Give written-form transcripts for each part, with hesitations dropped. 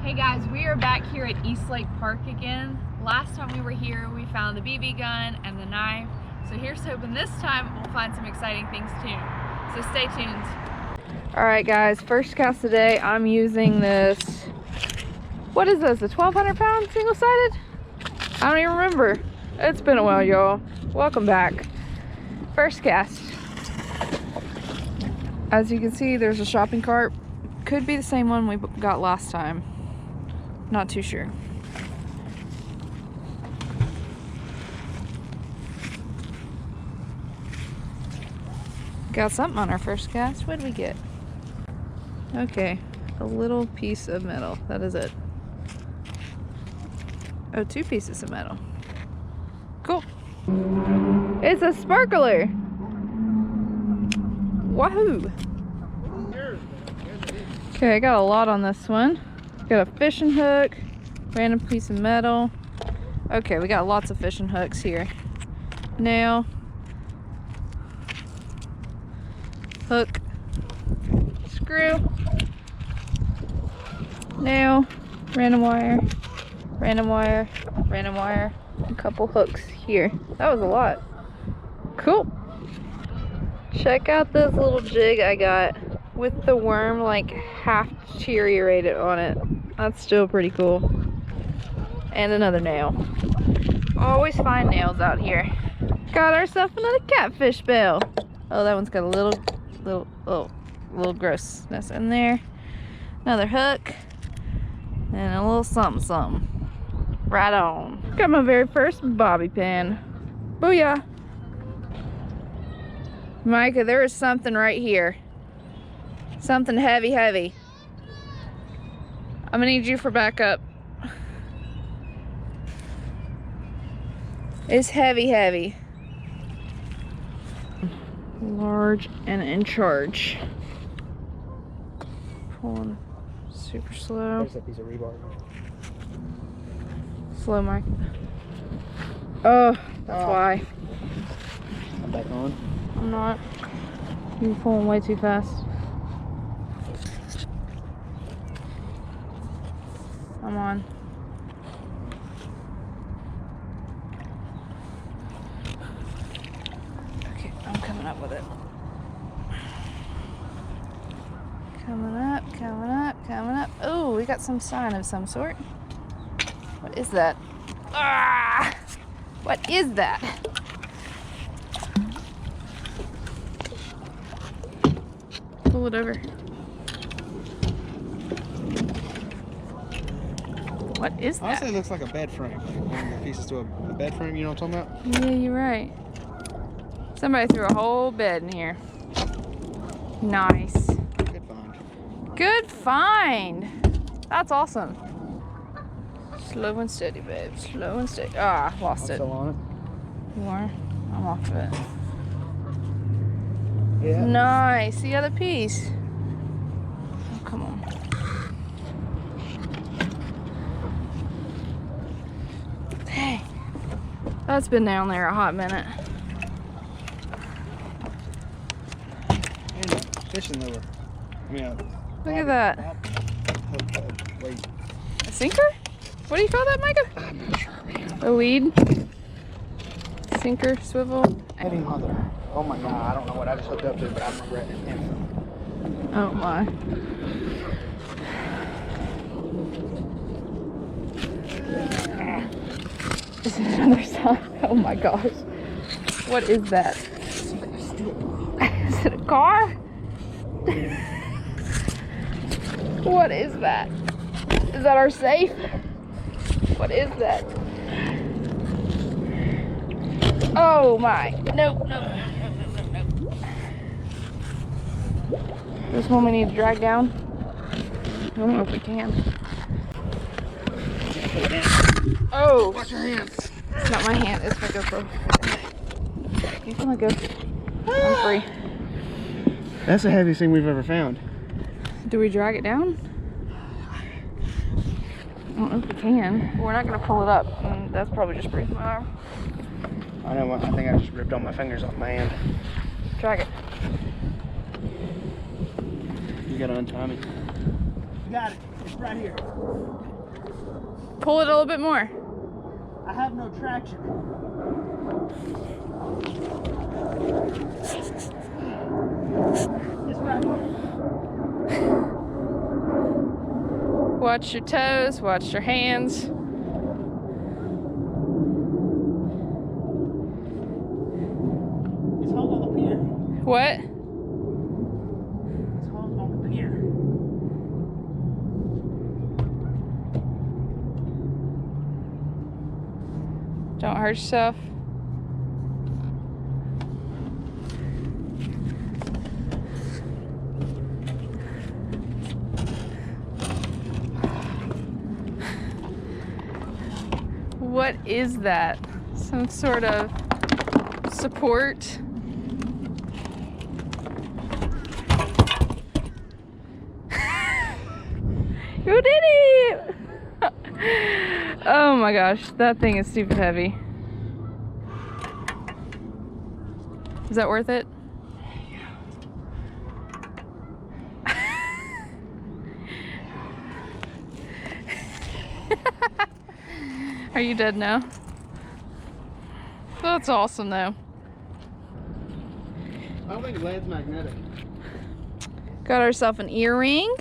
Hey guys, we are back here at Eastlake Park again. Last time we were here, we found the BB gun and the knife. So here's hoping this time we'll find some exciting things too. So stay tuned. All right guys, first cast today, I'm using this, what is this, a 1,200 pound single-sided? I don't even remember. It's been a while, y'all. Welcome back. First cast. As you can see, there's a shopping cart. Could be the same one we got last time. Not too sure. Got something on our first cast. What did we get? Okay, a little piece of metal. That is it. Oh, 2 pieces of metal. Cool. It's a sparkler. Wahoo! Okay, I got a lot on this one. Got a fishing hook, random piece of metal. Okay, we got lots of fishing hooks here. Nail, hook, screw, nail, random wire, random wire, random wire, a couple hooks here. That was a lot. Cool. Check out this little jig I got with the worm like half deteriorated on it. That's still pretty cool. And another nail. Always find nails out here. Got ourselves another catfish bell. Oh, that one's got a little grossness in there. Another hook. And a little something. Right on. Got my very first bobby pin. Booyah. Micah, there is something right here. Something heavy. I'm gonna need you for backup. It's heavy. Large and in charge. Pulling super slow. There's that piece of rebar. Slow, Mike. Oh, that's why. I'm back on. I'm not. You're pulling way too fast. I'm on. Okay, I'm coming up with it. Coming up. Oh, we got some sign of some sort. What is that? Ah! What is that? Pull it over. What is that? Honestly, it looks like a bed frame. Like one of the pieces to a bed frame, you know what I'm talking about? Yeah, you're right. Somebody threw a whole bed in here. Nice. Good find. Good find. That's awesome. Slow and steady, babe. Slow and steady. Ah, lost it. Still on it? You are? I'm off of it. Yeah. Nice. The other piece. Oh, come on. Hey. That's been down there a hot minute. And a fishing lure. Look at that. Wait. A sinker? What do you call that, Micah? I'm not sure, man. A lead? Sinker, swivel? Heavy mother. Oh my god, I don't know what I just hooked up to, but I'm regretting it. Oh my. Is it another sign? Oh my gosh. What is that? Is it a car? What is that? Is that our safe? What is that? Oh my. Nope. This one we need to drag down. I don't know if we can. Oh. Watch your hands. It's not my hand, it's my GoPro. You can let go. I'm free. That's the heaviest thing we've ever found. Do we drag it down? I don't know if we can. We're not going to pull it up. And that's probably just breaking my arm. I know, I think I just ripped all my fingers off my hand. Drag it. You gotta untie me. You got it. It's right here. Pull it a little bit more. I have no traction. It's right here. Watch your toes, watch your hands. It's hung on the pier. What? It's hung on the pier. Don't hurt yourself. What is that? Some sort of support? You did it! Oh my gosh, that thing is stupid heavy. Is that worth it? Are you dead now? That's awesome though. I don't think lead's magnetic. Got ourselves an earring,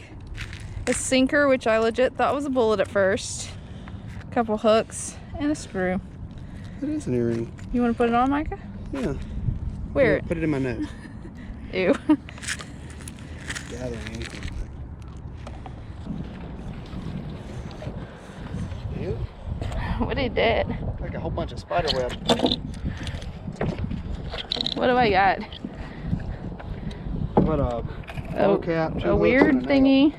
a sinker, which I legit thought was a bullet at first, a couple hooks, and a screw. It is an earring. You want to put it on, Micah? Yeah. Where? Put it in my nose. Ew. Gathering anything. Ew. What he did? Like a whole bunch of spider web. What do I got? What a bottle cap. A weird thingy.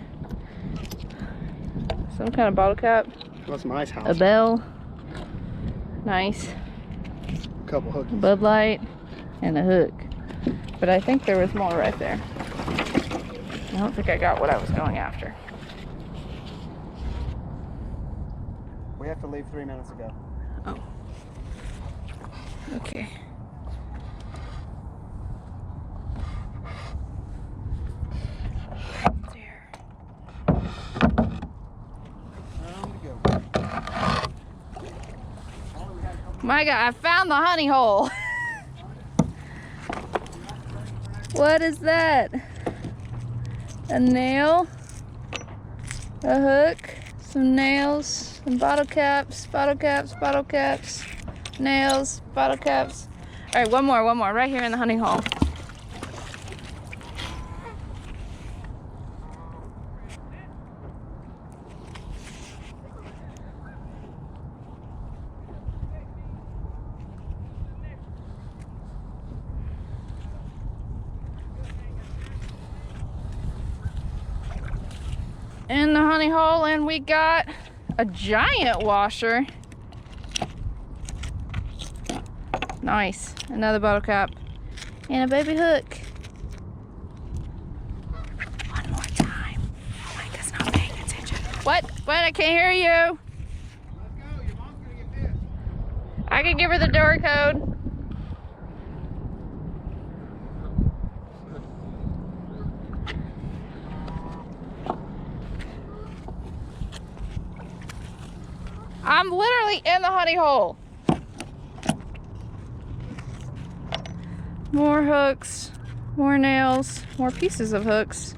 Some kind of bottle cap. That's my ice house. A bell. Nice. A couple hooks. Bud Light. And a hook. But I think there was more right there. I don't think I got what I was going after. We have to leave 3 minutes ago. Oh. Okay. There. Micah, I found the honey hole. What is that? A nail, a hook, some nails, some bottle caps, nails, bottle caps. All right, one more, right here in the honey hole. In the honey hole, and we got a giant washer. Nice. Another bottle cap and a baby hook. One more time. Micah's not paying attention. What? I can't hear you. Let's go. Your mom's gonna get pissed. I can give her the door code. I'm literally in the honey hole. More hooks, more nails, more pieces of hooks.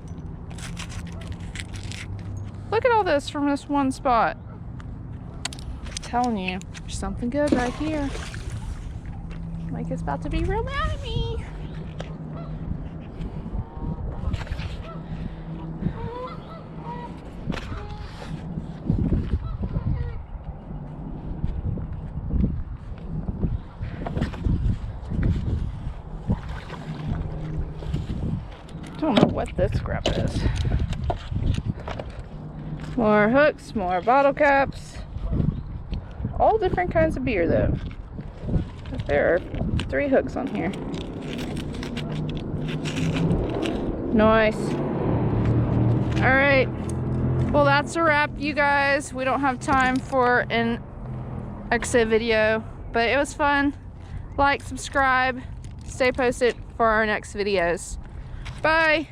Look at all this from this one spot. I'm telling you, there's something good right here. Like it's about to be real mad at me. I don't know what this crap is. More hooks, more bottle caps. All different kinds of beer though. But there are 3 hooks on here. Nice. Alright. Well, that's a wrap, you guys. We don't have time for an exit video, but it was fun. Like, subscribe, stay posted for our next videos. Bye.